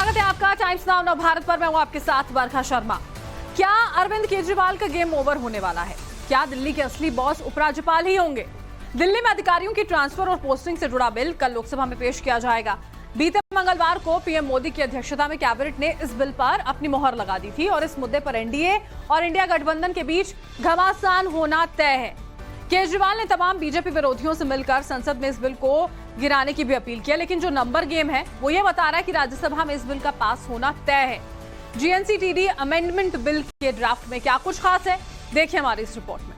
स्वागत है आपका टाइम्स नाउ नव भारत पर। मैं हूं आपके साथ वर्षा शर्मा। क्या अरविंद केजरीवाल का गेम ओवर होने वाला है? क्या दिल्ली के असली बॉस उपराज्यपाल ही होंगे? दिल्ली में अधिकारियों की ट्रांसफर और पोस्टिंग से जुड़ा बिल कल लोकसभा में पेश किया जाएगा। बीते मंगलवार को पीएम मोदी की अध्यक्षता में कैबिनेट ने इस बिल पर अपनी मोहर लगा दी थी और इस मुद्दे पर एनडीए और इंडिया गठबंधन के बीच घमासान होना तय है। केजरीवाल ने तमाम बीजेपी विरोधियों से मिलकर संसद में इस बिल को गिराने की भी अपील किया, लेकिन जो नंबर गेम है वो ये बता रहा है कि राज्यसभा में इस बिल का पास होना तय है। जीएनसीटीडी अमेंडमेंट बिल के ड्राफ्ट में क्या कुछ खास है, देखिए हमारी इस रिपोर्ट में।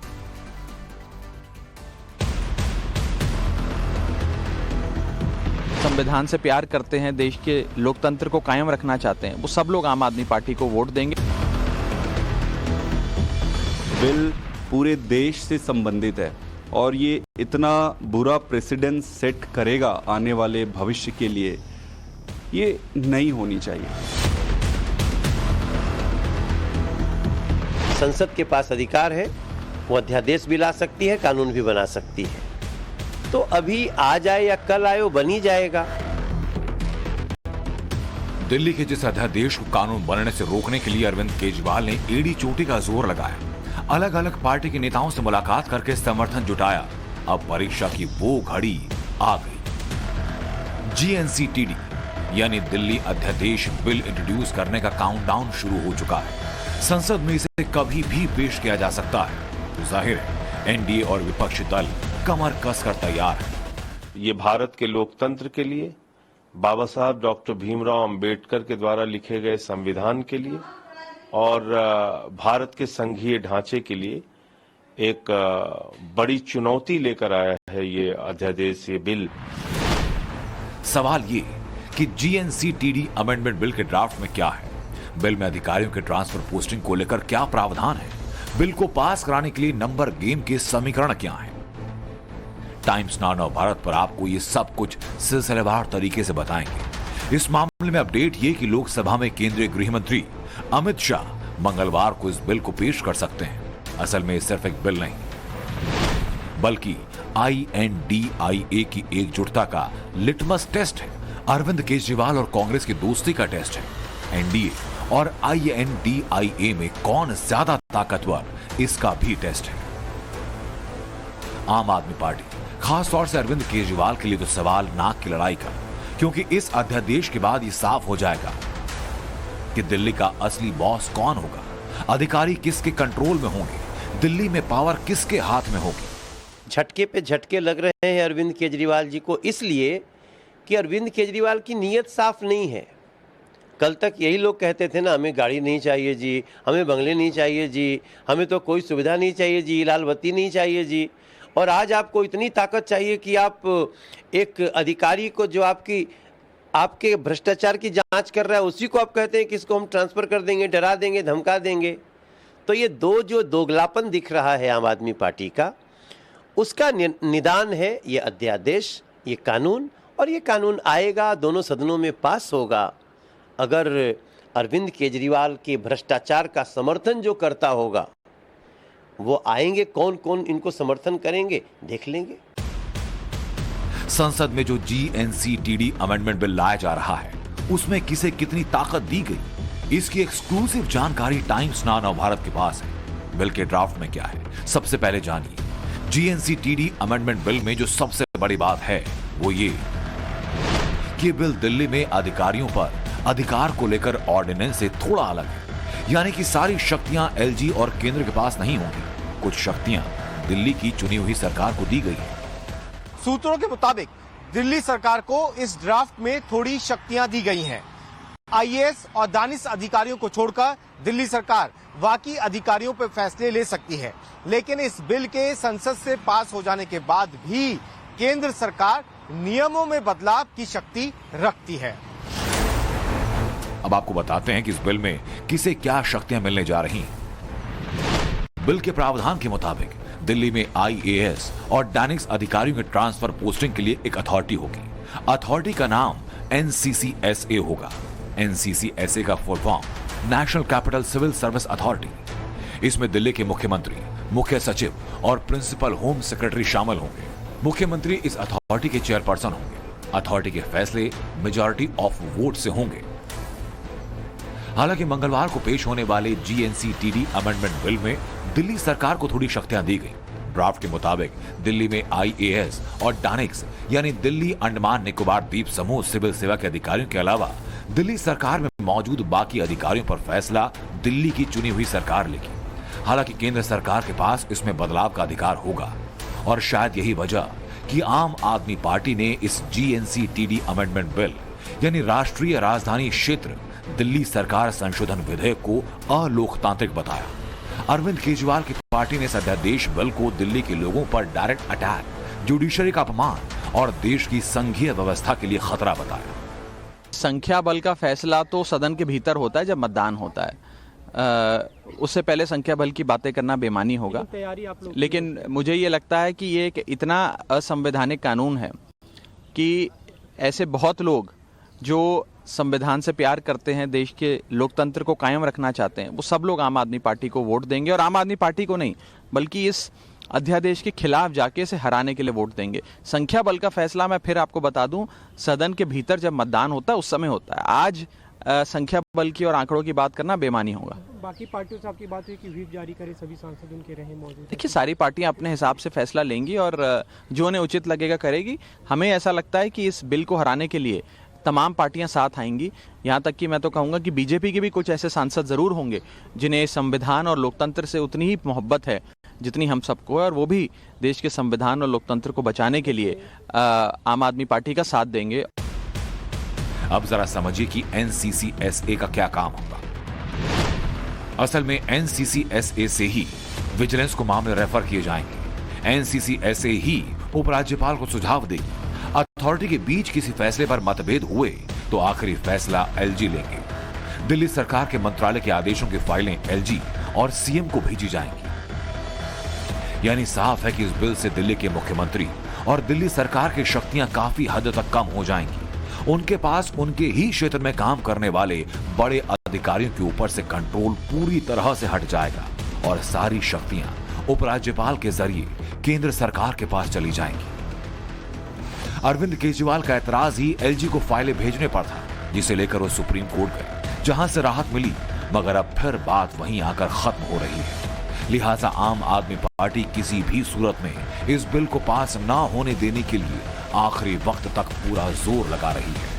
संविधान से प्यार करते हैं, देश के लोकतंत्र को कायम रखना चाहते हैं, वो सब लोग आम आदमी पार्टी को वोट देंगे। बिल पूरे देश से संबंधित है और ये इतना बुरा प्रेसिडेंट सेट करेगा आने वाले भविष्य के लिए, ये नहीं होनी चाहिए। संसद के पास अधिकार है, वो अध्यादेश भी ला सकती है, कानून भी बना सकती है। तो अभी आ जाए या कल आए वो बन ही जाएगा। दिल्ली के जिस अध्यादेश को कानून बनने से रोकने के लिए अरविंद केजरीवाल ने एड़ी चोटी का जोर लगाया, अलग अलग पार्टी के नेताओं से मुलाकात करके समर्थन जुटाया, अब परीक्षा की वो घड़ी आ गई। जीएनसीटीडी यानी दिल्ली अध्यादेश बिल इंट्रोड्यूस करने का काउंटडाउन शुरू हो चुका है। संसद में इसे कभी भी पेश किया जा सकता है। तो जाहिर है एनडीए और विपक्षी दल कमर कसकर तैयार है। ये भारत के लोकतंत्र के लिए, बाबा साहब डॉक्टर भीमराव अंबेडकर के द्वारा लिखे गए संविधान के लिए और भारत के संघीय ढांचे के लिए एक बड़ी चुनौती लेकर आया है ये अध्यादेश, ये बिल। सवाल ये कि जीएनसीटीडी अमेंडमेंट बिल के ड्राफ्ट में क्या है? बिल में अधिकारियों के ट्रांसफर पोस्टिंग को लेकर क्या प्रावधान है? बिल को पास कराने के लिए नंबर गेम के समीकरण क्या हैं? टाइम्स नाउ नव भारत पर आपको ये सब कुछ सिलसिलेवार तरीके से बताएंगे। इस मामले में अपडेट ये कि लोकसभा में केंद्रीय गृह मंत्री अमित शाह मंगलवार को इस बिल को पेश कर सकते हैं। असल में सिर्फ एक बिल नहीं, बल्कि INDIA की एकजुटता का लिटमस टेस्ट है। अरविंद केजरीवाल और कांग्रेस की दोस्ती का टेस्ट है। एनडीए और INDIA में कौन ज्यादा ताकतवर, इसका भी टेस्ट है। आम आदमी पार्टी, खास तौर से अरविंद केजरीवाल के लिए तो सवाल नाक की लड़ाई का, क्योंकि इस अध्यादेश के बाद ये साफ हो जाएगा कि दिल्ली का असली बॉस कौन होगा, अधिकारी किसके कंट्रोल में होंगे, दिल्ली में पावर किसके हाथ में होगी। झटके पे झटके लग रहे हैं अरविंद केजरीवाल जी को, इसलिए कि अरविंद केजरीवाल की नीयत साफ नहीं है। कल तक यही लोग कहते थे ना, हमें गाड़ी नहीं चाहिए जी, हमें बंगले नहीं चाहिए जी, हमें तो कोई सुविधा नहीं चाहिए जी, लाल बत्ती नहीं चाहिए जी। और आज आपको इतनी ताकत चाहिए कि आप एक अधिकारी को जो आपके भ्रष्टाचार की जांच कर रहा है, उसी को आप कहते हैं कि इसको हम ट्रांसफर कर देंगे, डरा देंगे, धमका देंगे। तो ये जो दोगलापन दिख रहा है आम आदमी पार्टी का, उसका निदान है ये अध्यादेश, ये कानून। और ये कानून आएगा, दोनों सदनों में पास होगा। अगर अरविंद केजरीवाल के भ्रष्टाचार का समर्थन जो करता होगा, वो आएंगे, कौन कौन इनको समर्थन करेंगे, देख लेंगे। संसद में जो जीएनसीटीडी अमेंडमेंट बिल लाया जा रहा है, उसमें किसे कितनी ताकत दी गई, इसकी एक्सक्लूसिव जानकारी टाइम्स नाउ नव भारत के पास है। बिल के ड्राफ्ट में क्या है, सबसे पहले जानिए। जीएनसीटीडी अमेंडमेंट बिल में जो सबसे बड़ी बात है वो ये कि बिल दिल्ली में अधिकारियों पर अधिकार को लेकर ऑर्डिनेंस से थोड़ा अलग है। यानी कि सारी शक्तियां एलजी और केंद्र के पास नहीं होंगी, कुछ शक्तियां दिल्ली की चुनी हुई सरकार को दी गई है। सूत्रों के मुताबिक दिल्ली सरकार को इस ड्राफ्ट में थोड़ी शक्तियां दी गई हैं। आईएएस और दानिश अधिकारियों को छोड़कर दिल्ली सरकार बाकी अधिकारियों पर फैसले ले सकती है, लेकिन इस बिल के संसद से पास हो जाने के बाद भी केंद्र सरकार नियमों में बदलाव की शक्ति रखती है। अब आपको बताते हैं कि इस बिल में किसे क्या शक्तियां मिलने जा रही हैं। बिल के प्रावधान के मुताबिक दिल्ली में IAS और डानिक्स अधिकारियों के ट्रांसफर पोस्टिंग के लिए एक अथॉरिटी होगी। अथॉरिटी का नाम NCCSA होगा। NCCSA का full form national capital civil service authority. इसमें दिल्ली के मुख्यमंत्री, मुख्य सचिव और प्रिंसिपल होम सेक्रेटरी शामिल होंगे। मुख्यमंत्री इस अथॉरिटी के चेयरपर्सन होंगे। अथॉरिटी के फैसले मेजॉरिटी ऑफ वोट से होंगे। हालांकि मंगलवार को पेश होने वाले GNC-TD अमेंडमेंट बिल में दिल्ली सरकार को थोड़ी शक्तियां दी गई। ड्राफ्ट के मुताबिक दिल्ली में IAS और डानिक्स यानी दिल्ली अंडमान निकोबार द्वीप समूह सिविल सेवा के अधिकारियों के अलावा दिल्ली सरकार में मौजूद बाकी अधिकारियों पर फैसला दिल्ली की चुनी हुई सरकार लेगी। हालांकि केंद्र सरकार के पास इसमें बदलाव का अधिकार होगा और शायद यही वजह कि आम आदमी पार्टी ने इस GNC-TD अमेंडमेंट बिल यानी राष्ट्रीय राजधानी क्षेत्र दिल्ली सरकार संशोधन विधेयक को अलोकतांत्रिक बताया। अरविंद केजरीवाल की पार्टी ने इस अध्यादेश बिल को दिल्ली के लोगों पर डायरेक्ट अटैक, जुडिशरी का अपमान और देश की संघीय व्यवस्था के लिए खतरा बताया। संख्या बल का फैसला तो सदन के भीतर होता है जब मतदान होता है। उससे पहले संख्या बल की बातें करना बेमानी होगा। लेकिन मुझे ये लगता है कि ये एक इतना असंवैधानिक कानून है कि ऐसे बहुत लोग जो संविधान से प्यार करते हैं, देश के लोकतंत्र को कायम रखना चाहते हैं, वो सब लोग आम आदमी पार्टी को वोट देंगे और आम आदमी पार्टी को नहीं बल्कि इस अध्यादेश के खिलाफ जाके इसे हराने के लिए वोट देंगे। संख्या बल का फैसला मैं फिर आपको बता दूं, सदन के भीतर जब मतदान होता है उस समय होता है। आज संख्या बल की और आंकड़ों की बात करना बेमानी होगा। बाकी पार्टियों से आपकी बात हुई कि व्हिप जारी करे, सभी सांसद उनके रहे मौजूद। देखिए, सारी पार्टियां अपने हिसाब से फैसला लेंगी और जो उन्हें उचित लगेगा करेगी। हमें ऐसा लगता है कि इस बिल को हराने के लिए तमाम पार्टियां साथ आएंगी। यहाँ तक कि मैं तो कहूँगा कि बीजेपी के भी कुछ ऐसे सांसद जरूर होंगे जिन्हें संविधान और लोकतंत्र से उतनी ही मोहब्बत है जितनी हम सबको है, और वो भी देश के संविधान और लोकतंत्र को बचाने के लिए आम आदमी पार्टी का साथ देंगे। अब जरा समझिए कि NCCSA का क्या काम होगा। असल में NCCSA से ही विजिलेंस को मामले रेफर किए जाएंगे। NCCSA ही उपराज्यपाल को सुझाव देगी। अथॉरिटी के बीच किसी फैसले पर मतभेद हुए तो आखिरी फैसला LG लेंगे। दिल्ली सरकार के मंत्रालय के आदेशों की फाइलें LG और CM को भेजी जाएंगी। यानी साफ है कि इस बिल से दिल्ली के मुख्यमंत्री और दिल्ली सरकार की शक्तियां काफी हद तक कम हो जाएंगी। उनके पास उनके ही क्षेत्र में काम करने वाले बड़े अधिकारियों के ऊपर से कंट्रोल पूरी तरह से हट जाएगा और सारी शक्तियां उपराज्यपाल के जरिए केंद्र सरकार के पास चली जाएंगी। अरविंद केजरीवाल का एतराज ही LG को फाइलें भेजने पर था, जिसे लेकर वो सुप्रीम कोर्ट गए, जहां से राहत मिली, मगर अब फिर बात वहीं आकर खत्म हो रही है। लिहाजा आम आदमी पार्टी किसी भी सूरत में इस बिल को पास ना होने देने के लिए आखिरी वक्त तक पूरा जोर लगा रही है।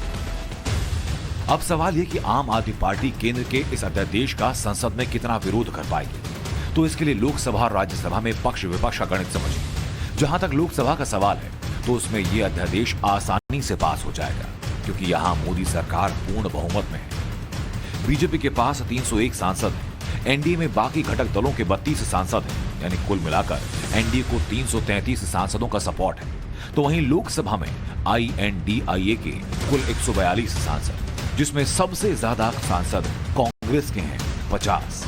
अब सवाल यह कि आम आदमी पार्टी केंद्र के इस अध्यादेश का संसद में कितना विरोध कर पाएगी। तो इसके लिए लोकसभा और राज्यसभा में पक्ष विपक्ष का गणित समझिए। जहां तक लोकसभा का सवाल है तो उसमें यह अध्यादेश आसानी से पास हो जाएगा, क्योंकि यहां मोदी सरकार पूर्ण बहुमत में है। बीजेपी के पास 301 सांसद हैं। एनडीए में बाकी घटक दलों के 32 सांसद हैं, यानी कुल मिलाकर एनडीए को 333 सांसदों का सपोर्ट है। तो वहीं लोकसभा में INDIA के कुल 142 सांसद, जिसमें सबसे ज्यादा सांसद कांग्रेस के हैं 50।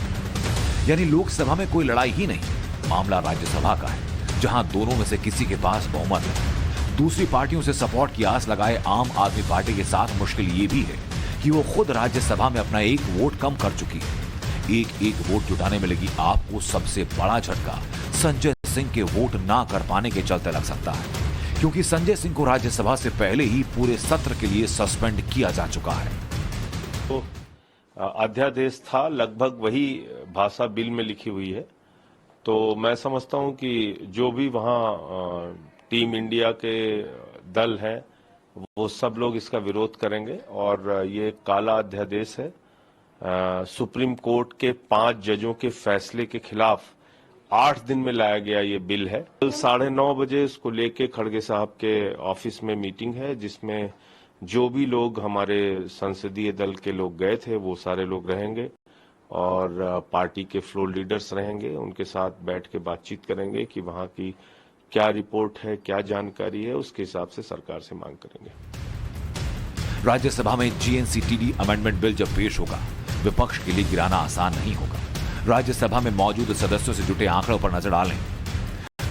यानी लोकसभा में कोई लड़ाई ही नहीं। मामला राज्यसभा का है, जहां दोनों में से किसी के पास बहुमत है। दूसरी पार्टियों से सपोर्ट की आस लगाए आम आदमी पार्टी के साथ मुश्किल ये भी है कि वो खुद राज्यसभा में अपना एक वोट कम कर चुकी है। एक वोट जुटाने में लगी आपको सबसे बड़ा झटका संजय सिंह के वोट ना कर पाने के चलते लग सकता है, क्योंकि संजय सिंह को राज्यसभा से पहले ही पूरे सत्र के लिए सस्पेंड किया जा चुका है। तो अध्यादेश था, लगभग वही भाषा बिल में लिखी हुई है। तो मैं समझता हूं कि जो भी वहां टीम इंडिया के दल हैं वो सब लोग इसका विरोध करेंगे और ये काला अध्यादेश है। सुप्रीम कोर्ट के 5 जजों के फैसले के खिलाफ 8 दिन में लाया गया ये बिल है। कल 9:30 बजे इसको लेके खड़गे साहब के ऑफिस में मीटिंग है, जिसमें जो भी लोग हमारे संसदीय दल के लोग गए थे वो सारे लोग रहेंगे और पार्टी के फ्लोर लीडर्स रहेंगे। उनके साथ बैठ के बातचीत करेंगे कि वहां की क्या रिपोर्ट है, क्या जानकारी है, उसके हिसाब से सरकार से मांग करेंगे। राज्यसभा में GNC-TD अमेंडमेंट बिल जब पेश होगा, विपक्ष के लिए गिराना आसान नहीं होगा। राज्यसभा में मौजूद सदस्यों से जुटे आंकड़ों पर नजर डालें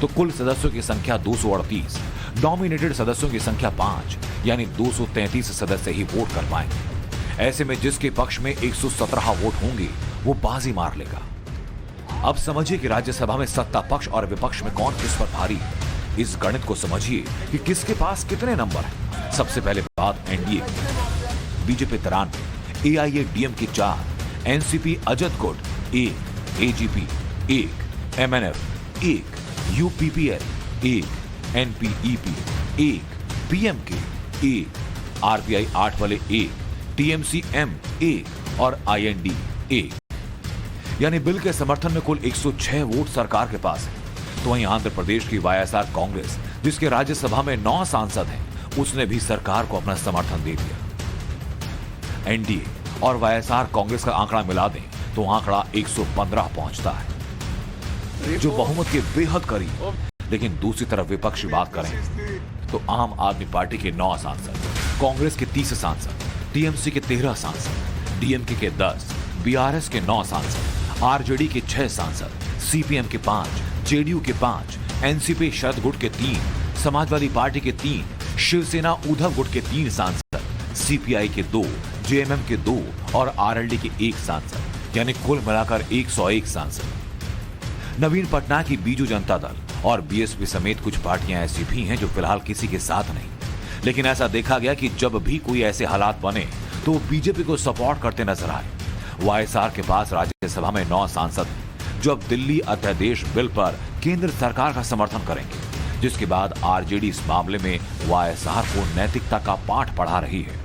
तो कुल सदस्यों की संख्या 238, नॉमिनेटेड सदस्यों की संख्या 5, यानी 233 सदस्य ही वोट कर पाएंगे। ऐसे में जिसके पक्ष में 117 वोट होंगे वो बाजी मार लेगा। अब समझिए कि राज्यसभा में सत्ता पक्ष और विपक्ष में कौन किस पर भारी है। इस गणित को समझिए कि किसके पास कितने नंबर हैं। सबसे पहले बात एनडीए की। बीजेपी 93, AIADM की 4, एनसीपी अजद गुट 1, AGP 1, MNF 1, UPPL 1, एनपीईपी 1, PMK 1, RPI 8 वाले 1, टीएमसी एम 1 और आईएनडी 1। यानी बिल के समर्थन में कुल 106 वोट सरकार के पास है। तो वहीं आंध्र प्रदेश की वाईएसआर कांग्रेस, जिसके राज्यसभा में 9 सांसद हैं, उसने भी सरकार को अपना समर्थन दे दिया। एनडीए और वाईएसआर कांग्रेस का आंकड़ा मिला दें तो आंकड़ा 115 पहुंचता है, जो बहुमत के बेहद करीब। लेकिन दूसरी तरफ विपक्षी बात करें तो आम आदमी पार्टी के 9 सांसद, कांग्रेस के 30 सांसद, टीएमसी के 13 सांसद, डीएमके के 10, बीआरएस के 9 सांसद, आरजेडी के 6 सांसद, सीपीएम के 5, जेडीयू के 5, एनसीपी शरद गुट के 3, समाजवादी पार्टी के 3, शिवसेना उद्धव गुट के 3 सांसद, सीपीआई के 2, जेएमएम के 2 और आरएलडी के 1 सांसद, यानी कुल मिलाकर 101 सांसद। नवीन पटनायक की बीजू जनता दल और बीएसपी समेत कुछ पार्टियां ऐसी भी हैं जो फिलहाल किसी के साथ नहीं। लेकिन ऐसा देखा गया कि जब भी कोई ऐसे हालात बने तो बीजेपी को सपोर्ट करते नजर आए। वाईएसआर के पास राज्यसभा में 9 सांसद हैं, जो अब दिल्ली अध्यादेश बिल पर केंद्र सरकार का समर्थन करेंगे, जिसके बाद आरजेडी इस मामले में वाईएसआर को नैतिकता का पाठ पढ़ा रही है।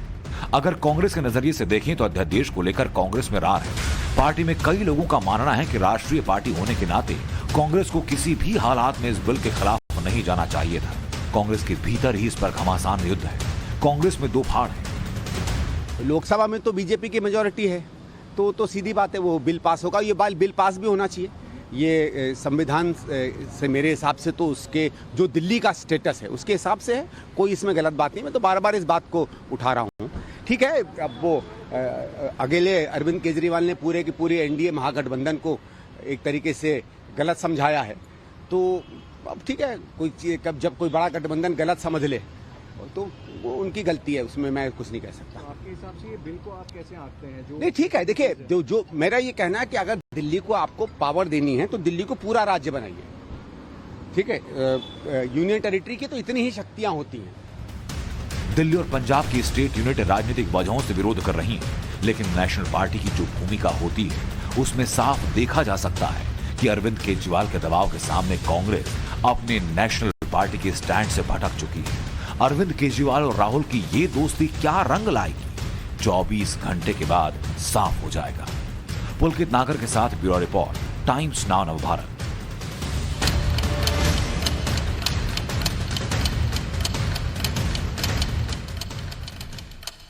अगर कांग्रेस के नजरिए से देखें तो अध्यादेश को लेकर कांग्रेस में रार है। पार्टी में कई लोगों का मानना है कि राष्ट्रीय पार्टी होने के नाते कांग्रेस को किसी भी हालात में इस बिल के खिलाफ नहीं जाना चाहिए था। कांग्रेस के भीतर ही इस पर घमासान युद्ध है। कांग्रेस में 2 फाड़ है। लोकसभा में तो बीजेपी की मेजोरिटी है, तो सीधी बात है वो बिल पास होगा। ये बिल पास भी होना चाहिए। ये संविधान से मेरे हिसाब से तो उसके जो दिल्ली का स्टेटस है उसके हिसाब से है, कोई इसमें गलत बात नहीं। मैं तो बार बार इस बात को उठा रहा हूँ। ठीक है, अब वो अकेले अरविंद केजरीवाल ने पूरे की पूरी एनडीए महागठबंधन को एक तरीके से गलत समझाया है, तो अब ठीक है, जब कोई बड़ा गठबंधन गलत समझ ले तो वो उनकी गलती है, उसमें मैं कुछ नहीं कह सकता। आपके हिसाब से ये बिल को आप कैसे आंकते हैं? जो नहीं, ठीक है, देखिए, जो मेरा ये कहना है कि अगर दिल्ली को आपको पावर देनी है तो दिल्ली को पूरा राज्य बनाइए। ठीक है, यूनियन टेरिटरी की तो इतनी ही शक्तियां होती हैं। दिल्ली और पंजाब की स्टेट यूनिट राजनीतिक वजहों से विरोध कर रही है, लेकिन नेशनल पार्टी की जो भूमिका होती है उसमें साफ देखा जा सकता है कि अरविंद केजरीवाल के दबाव के सामने कांग्रेस अपने नेशनल पार्टी के स्टैंड से भटक चुकी है। अरविंद केजरीवाल और राहुल की ये दोस्ती क्या रंग लाएगी, 24 घंटे के बाद साफ हो जाएगा। पुलकित नागर के साथ bureau report, Times Now Navbharat.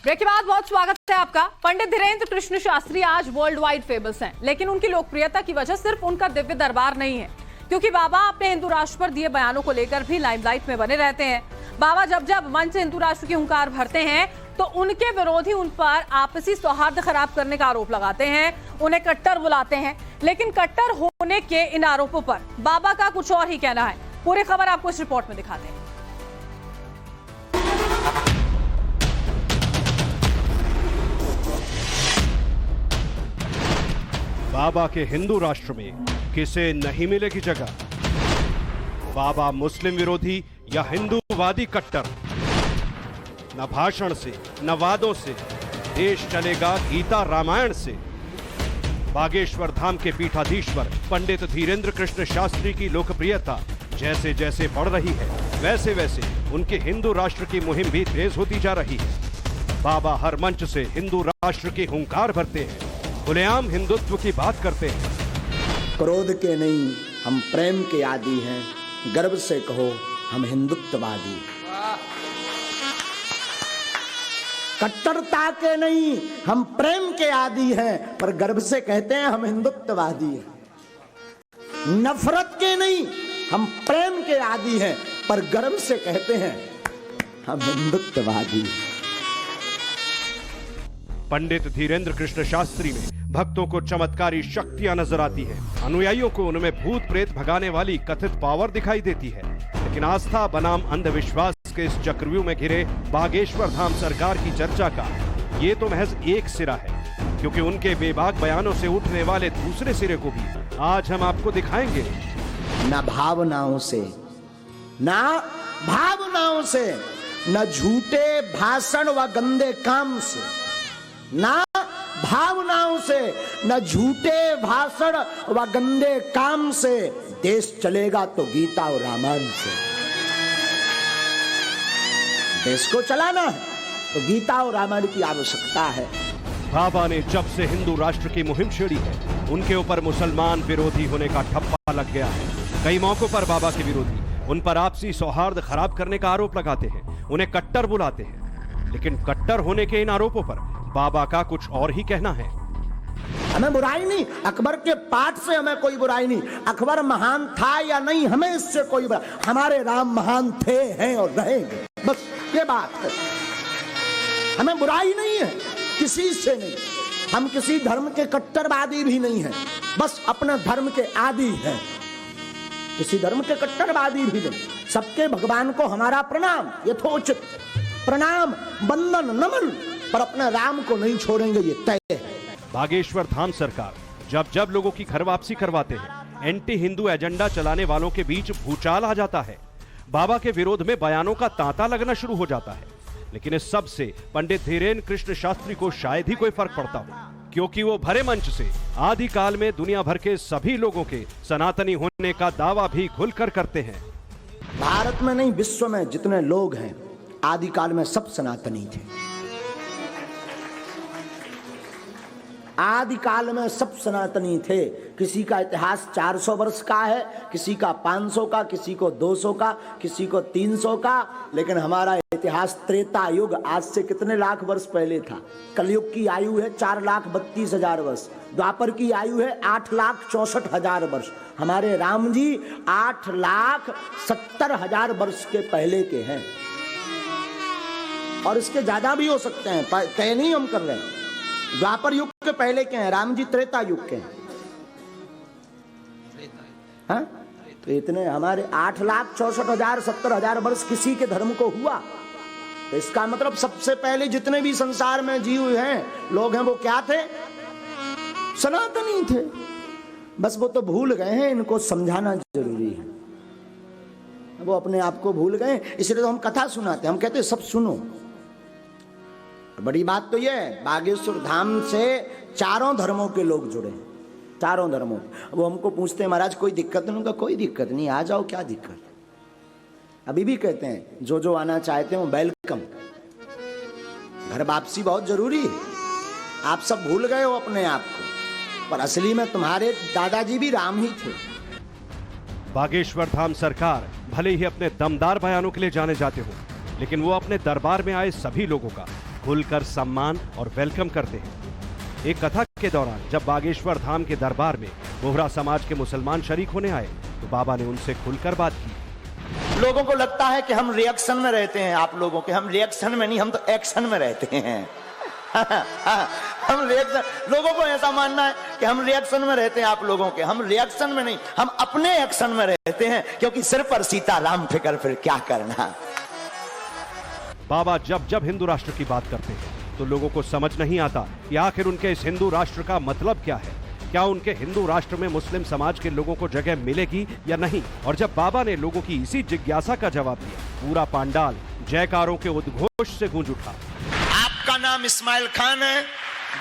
Break के बाद बहुत स्वागत है आपका। पंडित धीरेन्द्र कृष्ण शास्त्री आज वर्ल्ड वाइड फेमस हैं, लेकिन उनकी लोकप्रियता की वजह सिर्फ उनका दिव्य दरबार नहीं है, क्योंकि बाबा अपने हिंदू राष्ट्र पर दिए बयानों को लेकर भी लाइमलाइट में बने रहते हैं। बाबा जब जब मन से हिंदू राष्ट्र की हुंकार भरते हैं तो उनके विरोधी उन पर आपसी सौहार्द खराब करने का आरोप लगाते हैं, उन्हें कट्टर बुलाते हैं। लेकिन कट्टर होने के इन आरोपों पर बाबा का कुछ और ही कहना है। पूरी खबर आपको इस रिपोर्ट में दिखाते हैं। बाबा के हिंदू राष्ट्र में किसे नहीं मिलेगी जगह। बाबा मुस्लिम विरोधी या हिंदूवादी कट्टर, न भाषण से न वादों से देश चलेगा गीता रामायण से। बागेश्वर धाम के पीठाधीश्वर पंडित धीरेन्द्र कृष्ण शास्त्री की लोकप्रियता जैसे जैसे बढ़ रही है, वैसे वैसे उनके हिंदू राष्ट्र की मुहिम भी तेज होती जा रही है। बाबा हर मंच से हिंदू राष्ट्र की हुंकार भरते हैं, खुलेआम हिंदुत्व की बात करते हैं। क्रोध के नहीं हम प्रेम के आदी हैं, गर्व से कहो हम हिंदुत्ववादी। कट्टरता के नहीं हम प्रेम के आदी हैं, पर गर्व से कहते हैं हम हिंदुत्ववादी हैं। नफरत के नहीं हम प्रेम के आदी हैं, पर गर्व से कहते हैं हम हिंदुत्ववादी हैं। पंडित धीरेन्द्र कृष्ण शास्त्री में भक्तों को चमत्कारी शक्तियां नजर आती हैं। अनुयायियों को उनमें भूत प्रेत भगाने वाली कथित पावर दिखाई देती है। लेकिन आस्था बनाम अंधविश्वास के इस चक्रव्यूह में घिरे बागेश्वर धाम सरकार की चर्चा का ये तो महज एक सिरा है, क्योंकि उनके बेबाक बयानों से उठने वाले दूसरे सिरे को भी आज हम आपको दिखाएंगे। न भावनाओं से, न झूठे भाषण व गंदे काम से, ना भावनाओं से, न झूठे भाषण व गंदे काम से। देश चलेगा तो गीता और रामायण से। देश को चलाना है तो गीता और रामायण की आवश्यकता है। बाबा ने जब से हिंदू राष्ट्र की मुहिम छेड़ी है, उनके ऊपर मुसलमान विरोधी होने का ठप्पा लग गया है। कई मौकों पर बाबा के विरोधी उन पर आपसी सौहार्द खराब करने का आरोप लगाते हैं, उन्हें कट्टर बुलाते हैं। लेकिन कट्टर होने के इन आरोपों पर बाबा का कुछ और ही कहना है। हमें बुराई नहीं, अकबर के पाठ से हमें कोई बुराई नहीं। अकबर महान था या नहीं, हमें इससे कोई बुराई। हमारे राम महान थे, हैं और रहेंगे, बस ये बात है। हमें बुराई नहीं है किसी से नहीं। हम किसी धर्म के कट्टरवादी भी नहीं हैं, बस अपने धर्म के आदी हैं। किसी धर्म के कट्टरवादी भी नहीं। सबके भगवान को हमारा प्रणाम, यथोचित प्रणाम, वंदन, नमन, पर अपने राम को नहीं छोड़ेंगे, ये तय है। बागेश्वर धाम सरकार जब जब लोगों की घर वापसी करवाते हैं, एंटी हिंदू एजेंडा चलाने वालों के बीच भूचाल आ जाता है। बाबा के विरोध में बयानों का तांता लगना शुरू हो जाता है। लेकिन इस सब से पंडित धीरेन्द्र कृष्ण शास्त्री को शायद ही कोई फर्क पड़ता हो, क्योंकि वो भरे मंच से आदिकाल में दुनिया भर के सभी लोगों के सनातनी होने का दावा भी खुलकर करते हैं। भारत में नहीं, विश्व में जितने लोग हैं आदिकाल में सब सनातनी थे। आदिकाल में सब सनातनी थे। किसी का इतिहास 400 वर्ष का है, किसी का 500 का, किसी को 200 का, किसी को 300 का। लेकिन हमारा इतिहास त्रेता युग, आज से कितने लाख वर्ष पहले था। कलयुग की आयु है 4,32,000 वर्ष। द्वापर की आयु है 8,64,000 वर्ष। हमारे राम जी 8,70,000 वर्ष के पहले के हैं, और इसके ज्यादा भी हो सकते हैं, तय नहीं हम कर रहे हैं। द्वापर युग के पहले के हैं, राम जी त्रेता युग के हैं। हाँ? तो इतने हमारे 8,64,000 70,000 वर्ष किसी के धर्म को हुआ, तो इसका मतलब सबसे पहले जितने भी संसार में जीव हैं लोग हैं, वो क्या थे? सनातनी थे। बस वो तो भूल गए हैं, इनको समझाना जरूरी है। वो अपने आप को भूल गए, इसलिए तो हम कथा सुनाते हैं। हम कहते हैं सब सुनो। बड़ी बात तो यह है, बागेश्वर धाम से चारों धर्मों के लोग जुड़े, चारों धर्मों। वो हमको पूछते हैं महाराज कोई दिक्कत नहीं? उनका कोई दिक्कत नहीं, आ जाओ, क्या दिक्कत। अभी भी कहते हैं जो जो आना चाहते हो वेलकम। घर वापसी बहुत जरूरी है। आप सब भूल गए हो अपने आप को, पर असली में तुम्हारे दादाजी भी राम ही थे। बागेश्वर धाम सरकार भले ही अपने दमदार बयानों के लिए जाने जाते हो, लेकिन वो अपने दरबार में आए सभी लोगों का खुलकर सम्मान और वेलकम करते हैं। एक कथा के दौरान जब बागेश्वर धाम के दरबार में बोहरा समाज के मुसलमान शरीक होने आए, तो बाबा ने उनसे खुलकर बात की। लोगों को लगता है कि हम रिएक्शन में रहते हैं, आप लोगों के। हम रिएक्शन में नहीं, हम तो एक्शन में रहते हैं। हम रिएक्शन, लोगों को ऐसा मानना है कि हम रिएक्शन में रहते हैं आप लोगों के। हम रिएक्शन में नहीं, हम अपने एक्शन में रहते हैं, क्योंकि सिर पर सीताराम फिकर, फिर क्या करना। बाबा जब जब हिंदू राष्ट्र की बात करते हैं तो लोगों को समझ नहीं आता कि आखिर उनके इस हिंदू राष्ट्र का मतलब क्या है। क्या उनके हिंदू राष्ट्र में मुस्लिम समाज के लोगों को जगह मिलेगी या नहीं? और जब बाबा ने लोगों की इसी जिज्ञासा का जवाब दिया, पूरा पांडाल जयकारों के उद्घोष से गूंज उठा। आपका नाम इस्माइल खान है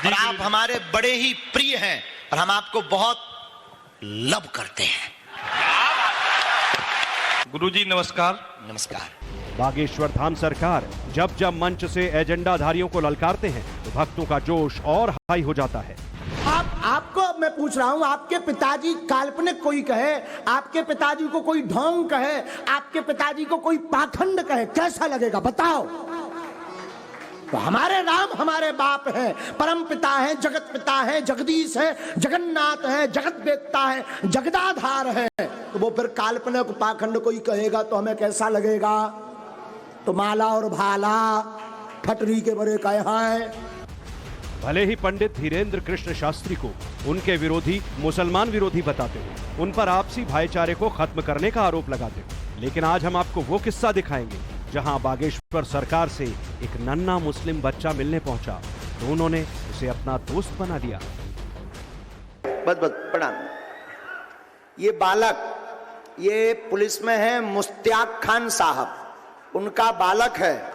और आप हमारे बड़े ही प्रिय हैं और हम आपको बहुत लव करते हैं। गुरुजी नमस्कार। नमस्कार। बागेश्वर धाम सरकार जब जब मंच से एजेंडाधारियों को ललकारते हैं तो भक्तों का जोश और हाई हो जाता है। आपको मैं पूछ रहा हूं, आपके पिताजी काल्पनिक कोई कहे, आपके पिताजी को कोई ढोंग कहे, आपके पिताजी को कोई पाखंड कहे, कैसा लगेगा बताओ? तो हमारे राम हमारे बाप हैं, परम पिता हैं, जगत पिता हैं, जगदीश है, जगन्नाथ है, जगत वेत्ता है, जगदाधार है। तो वो फिर काल्पनिक पाखंड कोई कहेगा तो हमें कैसा लगेगा? तो माला और भाला फटरी के बड़े कहे हैं। भले ही पंडित धीरेन्द्र कृष्ण शास्त्री को उनके विरोधी मुसलमान विरोधी बताते हो, उन पर आपसी भाईचारे को खत्म करने का आरोप लगाते हो, लेकिन आज हम आपको वो किस्सा दिखाएंगे जहां बागेश्वर सरकार से एक नन्हा मुस्लिम बच्चा मिलने पहुंचा तो उन्होंने उसे अपना दोस्त बना लिया। बस प्रणाम। ये बालक, ये पुलिस में है, मुश्ताक खान साहब उनका बालक है,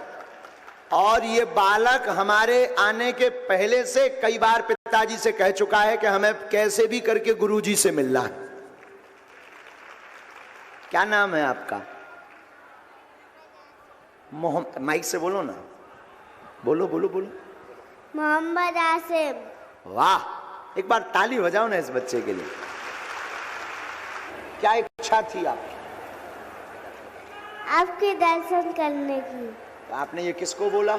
और ये बालक हमारे आने के पहले से कई बार पिताजी से कह चुका है कि हमें कैसे भी करके गुरुजी से मिलना है। क्या नाम है आपका? मोहम्मद। माइक से बोलो ना, बोलो बोलो बोलो। मोहम्मद आसिम। वाह, एक बार ताली बजाओ ना इस बच्चे के लिए। क्या इच्छा थी आपकी? आपके दर्शन करने की। तो आपने ये किसको बोला?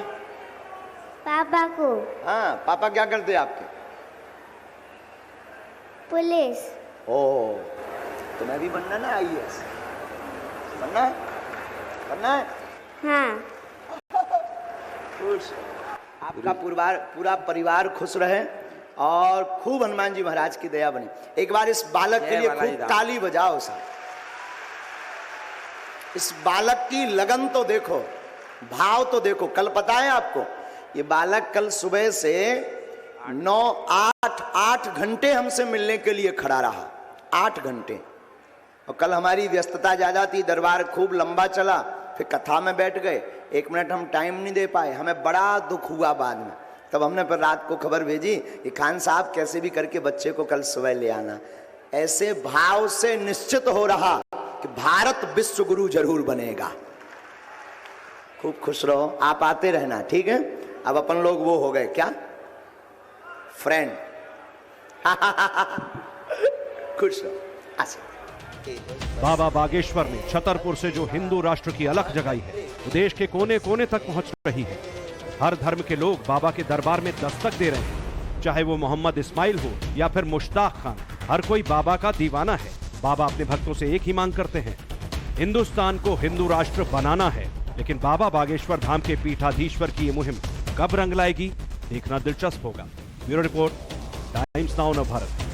पापा को। हाँ, पापा क्या करते आपके? पुलिस। ओ, तुम्हें भी बनना ना IAS? बनना है? बनना है? हाँ। खुश। आपका पूरा परिवार खुश रहे और खूब हनुमान जी महाराज की दया बने। एक बार इस बालक के लिए खूब ताली बजाओ साहब। इस बालक की लगन तो देखो, भाव तो देखो। कल पता है आपको, ये बालक कल सुबह से 8 घंटे हमसे मिलने के लिए खड़ा रहा। 8 घंटे। और कल हमारी व्यस्तता ज्यादा थी, दरबार खूब लंबा चला, फिर कथा में बैठ गए, 1 मिनट हम टाइम नहीं दे पाए। हमें बड़ा दुख हुआ बाद में। तब हमने फिर रात को खबर भेजी कि खान साहब कैसे भी करके बच्चे को कल सुबह ले आना। ऐसे भाव से निश्चित हो रहा कि भारत विश्व गुरु जरूर बनेगा। खूब खुश रहो, आप आते रहना, ठीक है? अब अपन लोग वो हो गए क्या, फ्रेंड। खुश रहो। बाबा बागेश्वर ने छतरपुर से जो हिंदू राष्ट्र की अलख जगाई है, वो देश के कोने कोने तक पहुंच रही है। हर धर्म के लोग बाबा के दरबार में दस्तक दे रहे हैं। चाहे वो मोहम्मद इस्माइल हो या फिर मुश्ताक खान, हर कोई बाबा का दीवाना है। बाबा अपने भक्तों से एक ही मांग करते हैं, हिंदुस्तान को हिंदू राष्ट्र बनाना है। लेकिन बाबा बागेश्वर धाम के पीठाधीश्वर की ये मुहिम कब रंग लाएगी, देखना दिलचस्प होगा। ब्यूरो रिपोर्ट, टाइम्स नाउ नव भारत।